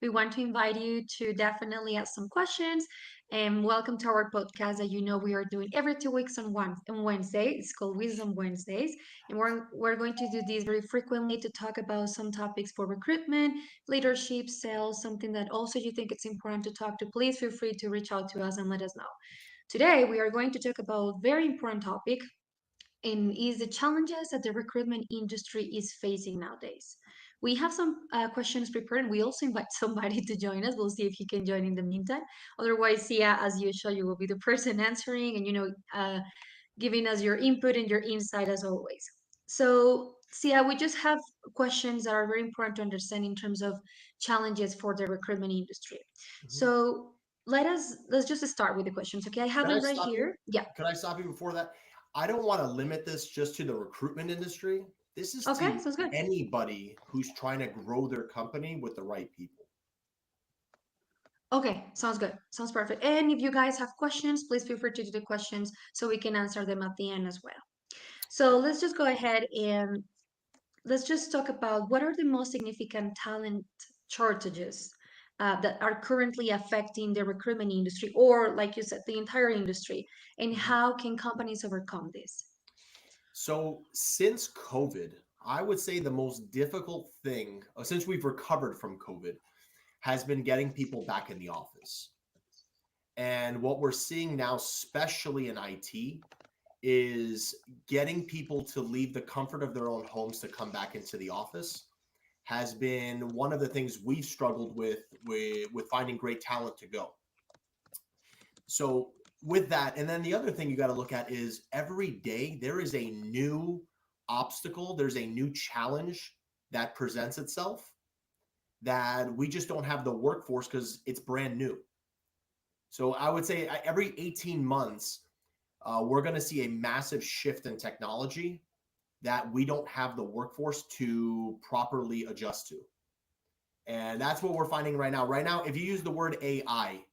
We want to invite you to definitely ask some questions and welcome to our podcast that we are doing every 2 weeks on Wednesday. It's called Wisdom Wednesdays. And we're going to do this very frequently to talk about some topics for recruitment, leadership, sales, something that also you think it's important to talk to. Please feel free to reach out to us and let us know. Today, we are going to talk about a very important topic and is the challenges that the recruitment industry is facing nowadays. We have some questions prepared, and we also invite somebody to join us. We'll see if he can join in the meantime. Otherwise, Sia, as usual, you will be the person answering and giving us your input and your insight as always. So, Sia, we just have questions that are very important to understand in terms of challenges for the recruitment industry. Mhm. So, let's just start with the questions. Okay, I have Can it I right stop you? here. Yeah. Can I stop you before that? I don't want to limit this just to the recruitment industry. This is Okay, to sounds good. anybody who's trying to grow their company with the right people. Okay, sounds good. Sounds perfect. And if you guys have questions, please feel free to do the questions so we can answer them at the end as well. So let's just go ahead and let's just talk about what are the most significant talent shortages that are currently affecting the recruitment industry, or like you said, the entire industry, and Mhm. how can companies overcome this? So, since COVID, I would say the most difficult thing, since we've recovered from COVID, has been getting people back in the office. And what we're seeing now, especially in IT, is getting people to leave the comfort of their own homes to come back into the office has been one of the things we've struggled with finding great talent to go. So with that, and then the other thing you got to look at is every day there is a new obstacle, there's a new challenge that presents itself that we just don't have the workforce because it's brand new. So I would say every 18 months, we're going to see a massive shift in technology that we don't have the workforce to properly adjust to. And that's what we're finding right now. Right now, if you use the word AI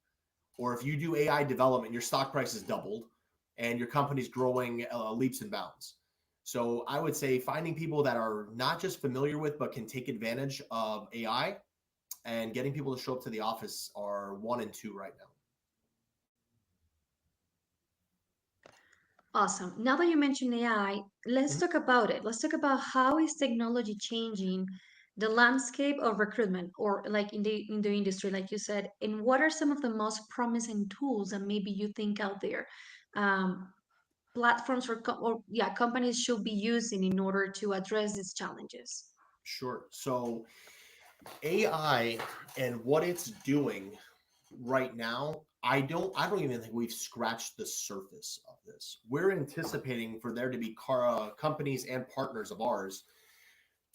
or if you do AI development, your stock price is doubled and your company's growing leaps and bounds. So I would say finding people that are not just familiar with, but can take advantage of AI and getting people to show up to the office are one and two right now. Awesome. Now that you mentioned AI, let's Mhm. talk about it. Let's talk about how is technology changing the landscape of recruitment or like in the industry, like you said, and what are some of the most promising tools that maybe you think out there, um, platforms or yeah, companies should be using in order to address these challenges? Sure. So AI and what it's doing right now, I don't even think we've scratched the surface of this. We're anticipating for there to be companies and partners of ours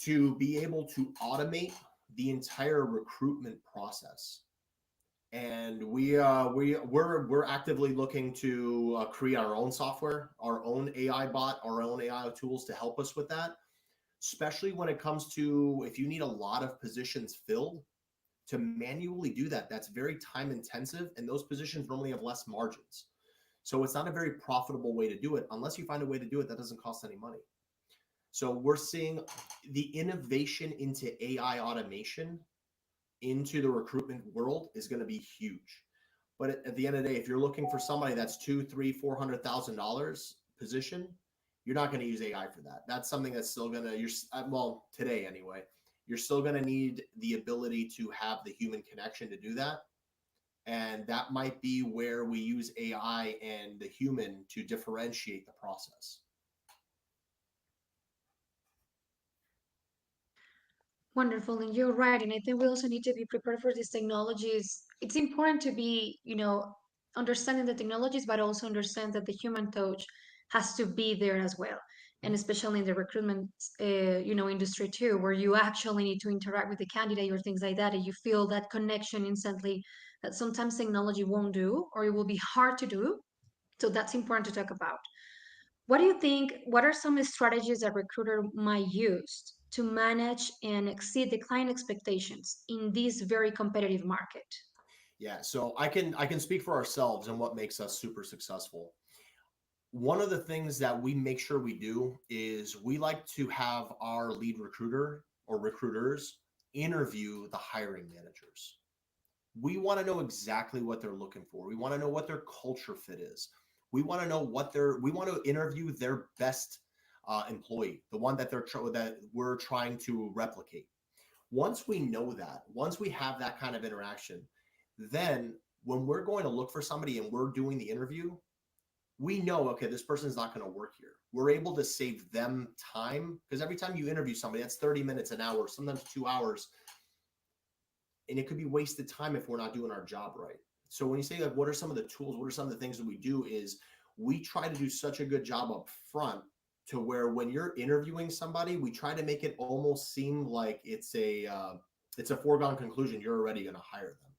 to be able to automate the entire recruitment process. And we're actively looking to create our own software, our own AI bot, our own AI tools to help us with that, especially when it comes to if you need a lot of positions filled to manually do that. That's very time intensive, and those positions normally have less margins. So it's not a very profitable way to do it unless you find a way to do it that doesn't cost any money. So we're seeing the innovation into AI automation into the recruitment world is going to be huge. But at the end of the day, if you're looking for somebody that's two, three, $400,000 position, you're not going to use AI for that. That's something that's still going to you're well today anyway. You're still going to need the ability to have the human connection to do that, and that might be where we use AI and the human to differentiate the process. Wonderful, and you're right. And I think we also need to be prepared for these technologies. It's important to be, understanding the technologies, but also understand that the human touch has to be there as well. And Mhm. especially in the recruitment, industry too, where you actually need to interact with the candidate or things like that, and you feel that connection instantly that sometimes technology won't do, or it will be hard to do. So that's important to talk about. What do you think? What are some strategies a recruiter might use to manage and exceed the client expectations in this very competitive market? Yeah, so I can speak for ourselves and what makes us super successful. One of the things that we make sure we do is we like to have our lead recruiter or recruiters interview the hiring managers. We want to know exactly what they're looking for. We want to know what their culture fit is. We want to know we want to interview their best employee, the one that that we're trying to replicate. Once we know that, once we have that kind of interaction, then when we're going to look for somebody and we're doing the interview, we know, okay, this person's not going to work here. We're able to save them time because every time you interview somebody, that's 30 minutes, an hour, sometimes 2 hours, and it could be wasted time if we're not doing our job right. So when you say like, what are some of the tools? What are some of the things that we do? Is we try to do such a good job up front to where when you're interviewing somebody, we try to make it almost seem like it's a foregone conclusion. You're already going to hire them.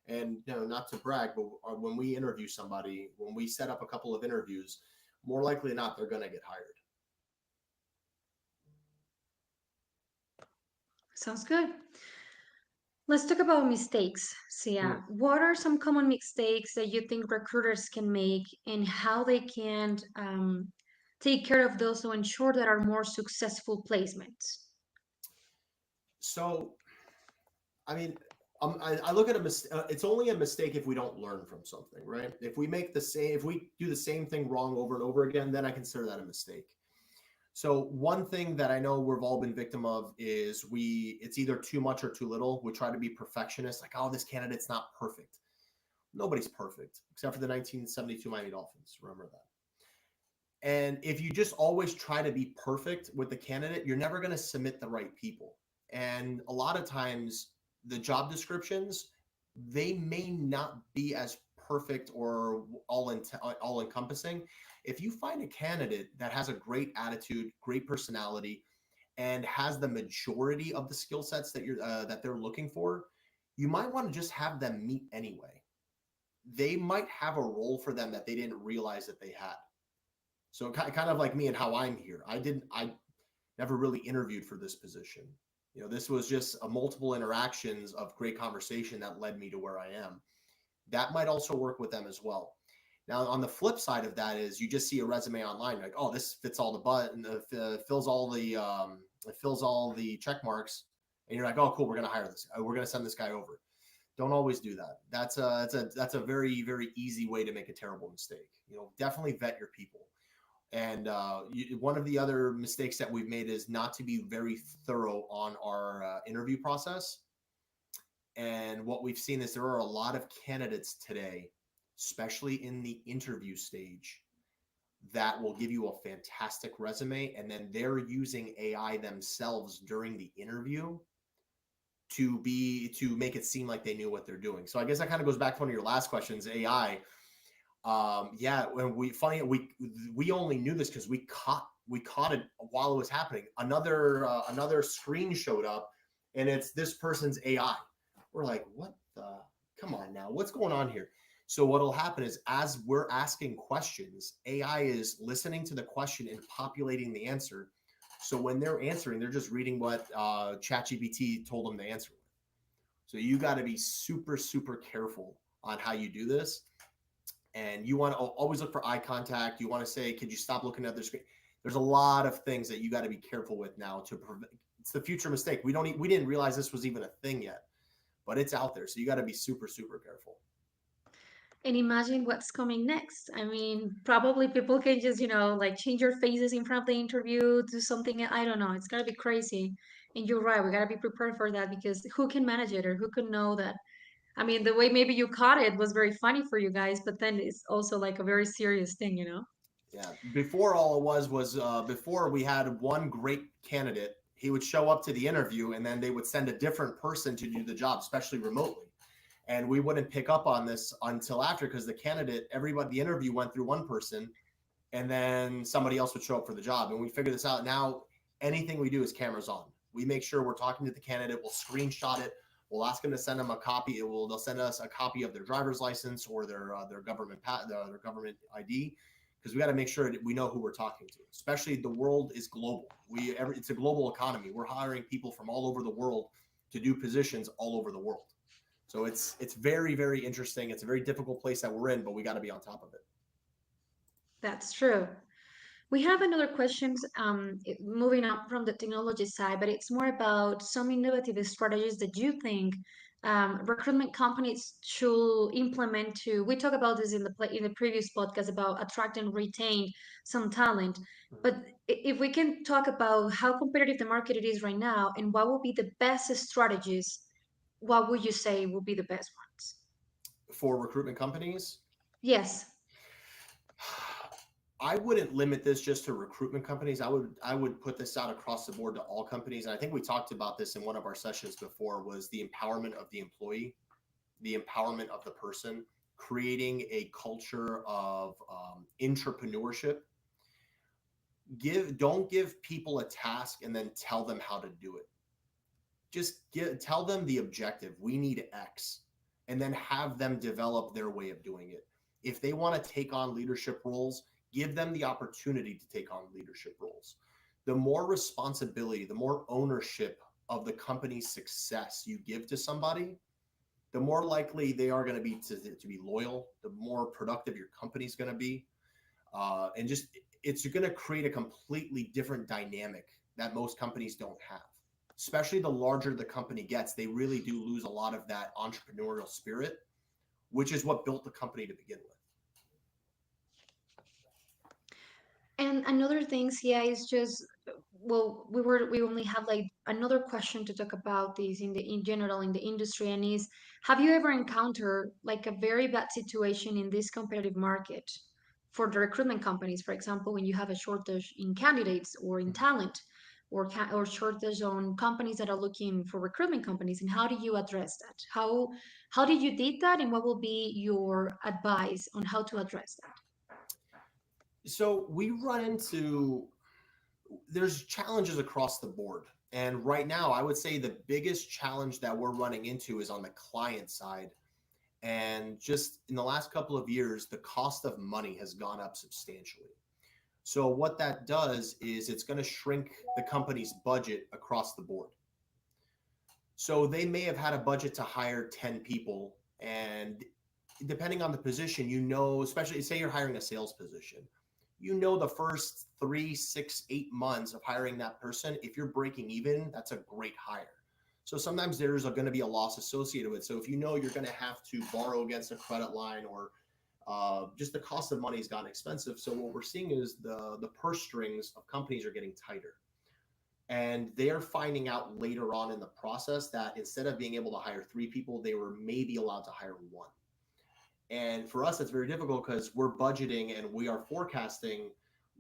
And not to brag, but when we interview somebody, when we set up a couple of interviews, more likely than not, they're going to get hired. Sounds good. Let's talk about mistakes. So, yeah, Mm. what are some common mistakes that you think recruiters can make and how they can take care of those to ensure that are more successful placements? So I mean, I look at a mistake. It's only a mistake if we don't learn from something, right? If we do the same thing wrong over and over again, then I consider that a mistake. So one thing that I know we've all been victim of is it's either too much or too little. We try to be perfectionists, like, oh, this candidate's not perfect. Nobody's perfect except for the 1972 Miami Dolphins. Remember that. And if you just always try to be perfect with the candidate, you're never going to submit the right people. And a lot of times, the job descriptions, they may not be as perfect or all encompassing. If you find a candidate that has a great attitude, great personality, and has the majority of the skill sets that they're looking for, you might want to just have them meet anyway. They might have a role for them that they didn't realize that they had. So kind of like me and how I'm here. I never really interviewed for this position. This was just a multiple interactions of great conversation that led me to where I am. That might also work with them as well. Now, on the flip side of that is you just see a resume online, like, oh, this fits all the button, it fills all the check marks, and you're like, oh, cool, we're gonna hire this guy. We're gonna send this guy over. Don't always do that. That's a very very easy way to make a terrible mistake. Definitely vet your people. And one of the other mistakes that we've made is not to be very thorough on our interview process. And what we've seen is there are a lot of candidates today, especially in the interview stage, that will give you a fantastic resume. And then they're using AI themselves during the interview to make it seem like they knew what they're doing. So I guess that kind of goes back to one of your last questions, AI. Yeah, when we only knew this because we caught it while it was happening. Another screen showed up, and it's this person's AI. We're like, what the? Come on now, what's going on here? So what'll happen is as we're asking questions, AI is listening to the question and populating the answer. So when they're answering, they're just reading what ChatGPT told them to answer with. So you got to be super super careful on how you do this, and you want to always look for eye contact. You want to say, could you stop looking at the screen? There's a lot of things that you got to be careful with now to prevent. It's the future mistake. We didn't realize this was even a thing yet, but it's out there. So you got to be super, super careful. And imagine what's coming next. I mean, probably people can just, like change your faces in front of the interview, do something. I don't know. It's gonna be crazy. And you're right. We gotta be prepared for that because who can manage it or who could know that? I mean, the way maybe you caught it was very funny for you guys, but then it's also like a very serious thing. Yeah. Before all it was before we had one great candidate. He would show up to the interview and then they would send a different person to do the job, especially remotely. And we wouldn't pick up on this until after because the interview went through one person and then somebody else would show up for the job. And we figured this out. Now, anything we do is cameras on. We make sure we're talking to the candidate. We'll screenshot it. We'll ask them to send them a copy. They'll send us a copy of their driver's license or their government ID because we got to make sure that we know who we're talking to. Especially the world is global. It's a global economy. We're hiring people from all over the world to do positions all over the world. So it's very very interesting. It's a very difficult place that we're in, but we got to be on top of it. That's true. We have another questions, moving up from the technology side, but it's more about some innovative strategies that you think recruitment companies should implement to. We talked about this in in the previous podcast about attract and retain some talent. But if we can talk about how competitive the market it is right now and what will be the best strategies, what would you say will be the best ones? For recruitment companies, Yes. I wouldn't limit this just to recruitment companies. I would put this out across the board to all companies. And I think we talked about this in one of our sessions before was the empowerment of the employee, the empowerment of the person, creating a culture of entrepreneurship. Don't give people a task and then tell them how to do it. Tell them the objective. We need X, and then have them develop their way of doing it. If they want to take on leadership roles, give them the opportunity to take on leadership roles. The more responsibility, the more ownership of the company's success you give to somebody, the more likely they are going to be to be loyal, the more productive your company's going to be. And just it's going to create a completely different dynamic that most companies don't have. Especially the larger the company gets, they really do lose a lot of that entrepreneurial spirit, which is what built the company to begin with. And another thing, yeah, is just well, we only have like another question to talk about this in the in general in the industry, and is have you ever encountered like a very bad situation in this competitive market for the recruitment companies, for example, when you have a shortage in candidates or in talent, or shortage on companies that are looking for recruitment companies, and how do you address that? How did you did that, and what will be your advice on how to address that? So we run into there's challenges across the board. And right now, I would say the biggest challenge that we're running into is on the client side. And just in the last couple of years, the cost of money has gone up substantially. So what that does is it's going to shrink the company's budget across the board. So they may have had a budget to hire 10 people, and depending on the position, especially say you're hiring a sales position, the first 3, 6, 8 months of hiring that person, if you're breaking even, that's a great hire. So sometimes there's going to be a loss associated with it. So if you're going to have to borrow against a credit line, or just the cost of money has gotten expensive. So what we're seeing is the purse strings of companies are getting tighter. And they're finding out later on in the process that instead of being able to hire 3 people, they were maybe allowed to hire one. And for us, that's very difficult because we're budgeting and we are forecasting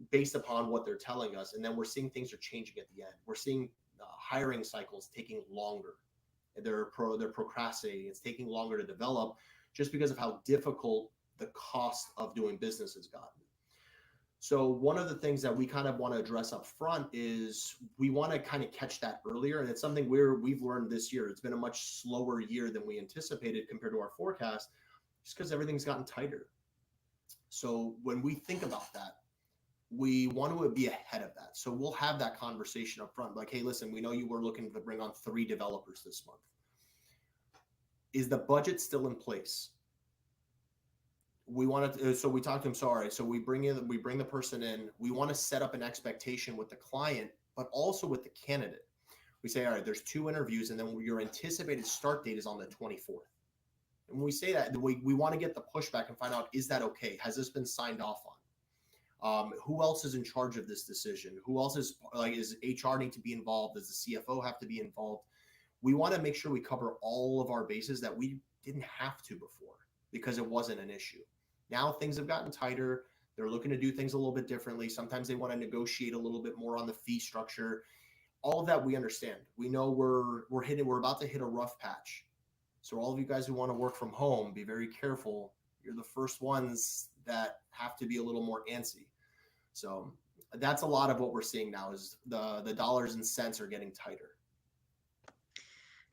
based upon what they're telling us. And then we're seeing things are changing at the end. We're seeing hiring cycles taking longer. They're procrastinating. It's taking longer to develop just because of how difficult the cost of doing business has gotten. So one of the things that we kind of want to address up front is we want to kind of catch that earlier. And it's something we've learned this year. It's been a much slower year than we anticipated compared to our forecast, just because everything's gotten tighter. So when we think about that, we want to be ahead of that. So we'll have that conversation up front. Like, hey, listen, we know you were looking to bring on 3 developers this month. Is the budget still in place? We want to, so we talk to him. Sorry. So we bring the person in. We want to set up an expectation with the client, but also with the candidate. We say, all right, there's 2 interviews, and then your anticipated start date is on the 24th. And when we say that, we want to get the pushback and find out, is that okay? Has this been signed off on? Who else is in charge of this decision? Who else is HR need to be involved? Does the CFO have to be involved? We want to make sure we cover all of our bases that we didn't have to before because it wasn't an issue. Now things have gotten tighter. They're looking to do things a little bit differently. Sometimes they want to negotiate a little bit more on the fee structure. All of that we understand. We know we're about to hit a rough patch. So all of you guys who want to work from home, be very careful. You're the first ones that have to be a little more antsy. So that's a lot of what we're seeing now is the dollars and cents are getting tighter.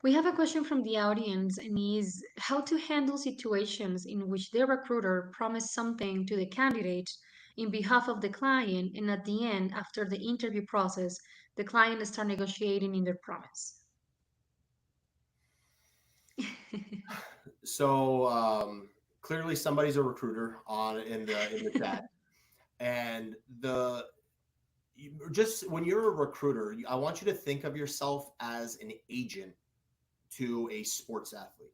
We have a question from the audience, and is how to handle situations in which the recruiter promised something to the candidate in behalf of the client, and at the end, after the interview process, the client start negotiating in their promise. So clearly somebody's a recruiter in the chat, and just when you're a recruiter, I want you to think of yourself as an agent to a sports athlete.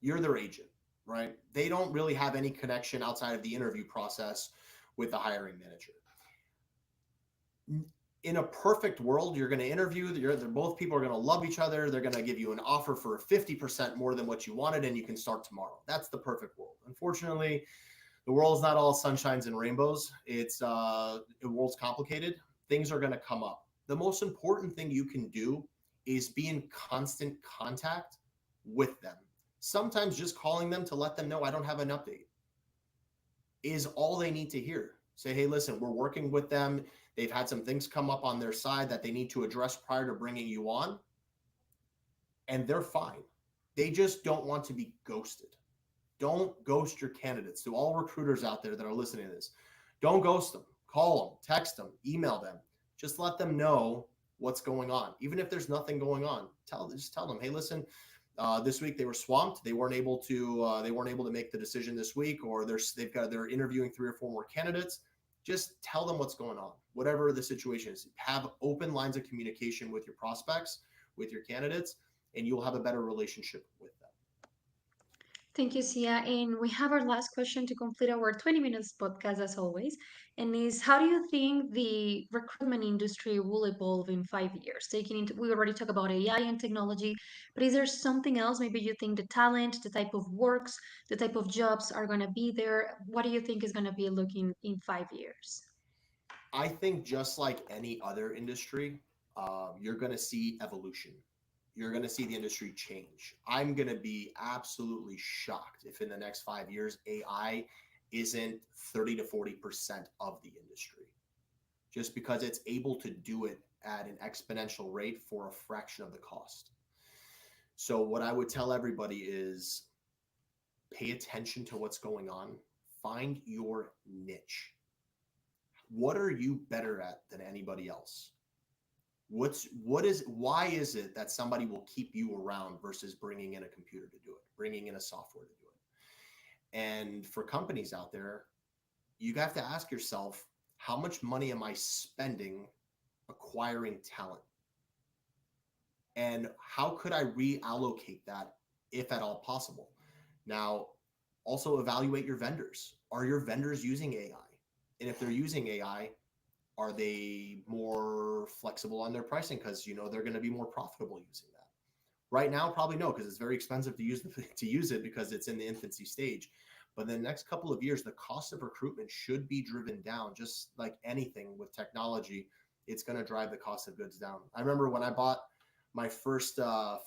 You're their agent, right? They don't really have any connection outside of the interview process with the hiring manager. In a perfect world, you're going to interview. Both people are going to love each other. They're going to give you an offer for 50% more than what you wanted, and you can start tomorrow. That's the perfect world. Unfortunately, the world is not all sunshines and rainbows. The world's complicated. Things are going to come up. The most important thing you can do is be in constant contact with them. Sometimes just calling them to let them know I don't have an update is all they need to hear. Say, hey, listen, we're working with them. They've had some things come up on their side that they need to address prior to bringing you on, and they're fine. They just don't want to be ghosted. Don't ghost your candidates. To all recruiters out there that are listening to this, don't ghost them. Call them, text them, email them. Just let them know what's going on. Even if there's nothing going on, just tell them, hey, listen, this week they were swamped. They weren't able to make the decision this week, or they're interviewing 3 or 4 more candidates. Just tell them what's going on, whatever the situation is. Have open lines of communication with your prospects, with your candidates, and you'll have a better relationship with them. Thank you, Sia. And we have our last question to complete our 20 minutes podcast, as always. And is how do you think the recruitment industry will evolve in 5 years? Taking into, we already talked about AI and technology, but is there something else? Maybe you think the talent, the type of works, the type of jobs are going to be there. What do you think is going to be looking in 5 years? I think just like any other industry, you're going to see evolution. You're going to see the industry change. I'm going to be absolutely shocked if in the next 5 years AI isn't 30 to 40% of the industry, just because it's able to do it at an exponential rate for a fraction of the cost. So, what I would tell everybody is pay attention to what's going on, find your niche. What are you better at than anybody else? Why is it that somebody will keep you around versus bringing in a computer to do it, bringing in a software to do it? And for companies out there, you have to ask yourself, how much money am I spending acquiring talent, and how could I reallocate that if at all possible? Now, also evaluate your vendors. Are your vendors using AI? And if they're using AI, are they more flexible on their pricing because they're going to be more profitable using that? Right now, probably no, because it's very expensive to use it because it's in the infancy stage. But in the next couple of years, the cost of recruitment should be driven down. Just like anything with technology, it's going to drive the cost of goods down. I remember when I bought my first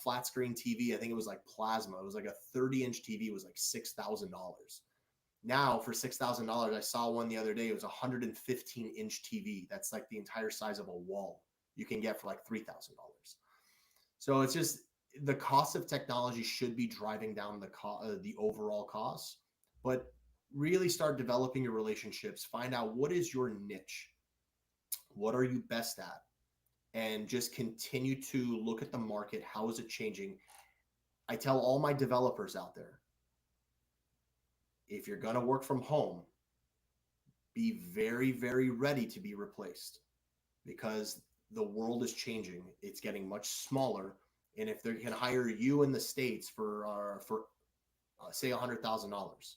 flat screen TV. I think it was like plasma. It was like a 30-inch TV. It was like $6,000. Now for $6,000, I saw one the other day. It was a 115-inch TV. That's like the entire size of a wall. You can get for like $3,000. So it's just the cost of technology should be driving down the overall cost, but really start developing your relationships. Find out what is your niche, what are you best at, and just continue to look at the market. How is it changing? I tell all my developers out there, if you're going to work from home, be very, very ready to be replaced because the world is changing. It's getting much smaller. And if they can hire you in the States for say $100,000,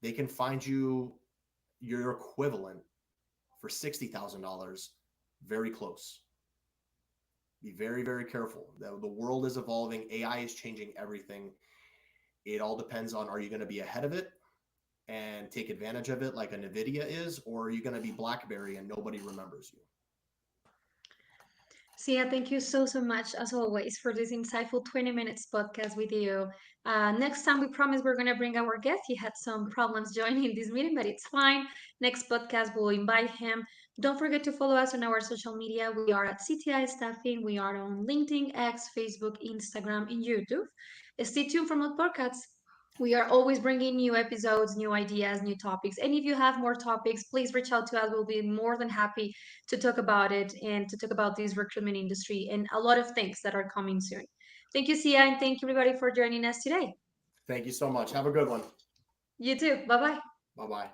they can find you your equivalent for $60,000 very close. Be very, very careful. The world is evolving. AI is changing everything. It all depends on, are you going to be ahead of it and take advantage of it like a NVIDIA is, or are you going to be BlackBerry and nobody remembers you? Sia, thank you so, so much, as always, for this insightful 20 minutes podcast with you. Next time, we promise we're going to bring our guest. He had some problems joining this meeting, but it's fine. Next podcast, we'll invite him. Don't forget to follow us on our social media. We are at CTI Staffing. We are on LinkedIn, X, Facebook, Instagram, and YouTube. Stay tuned for more podcasts. We are always bringing new episodes, new ideas, new topics. And if you have more topics, please reach out to us. We'll be more than happy to talk about it and to talk about this recruitment industry and a lot of things that are coming soon. Thank you, Sia, and thank you, everybody, for joining us today. Thank you so much. Have a good one. You too. Bye bye. Bye bye.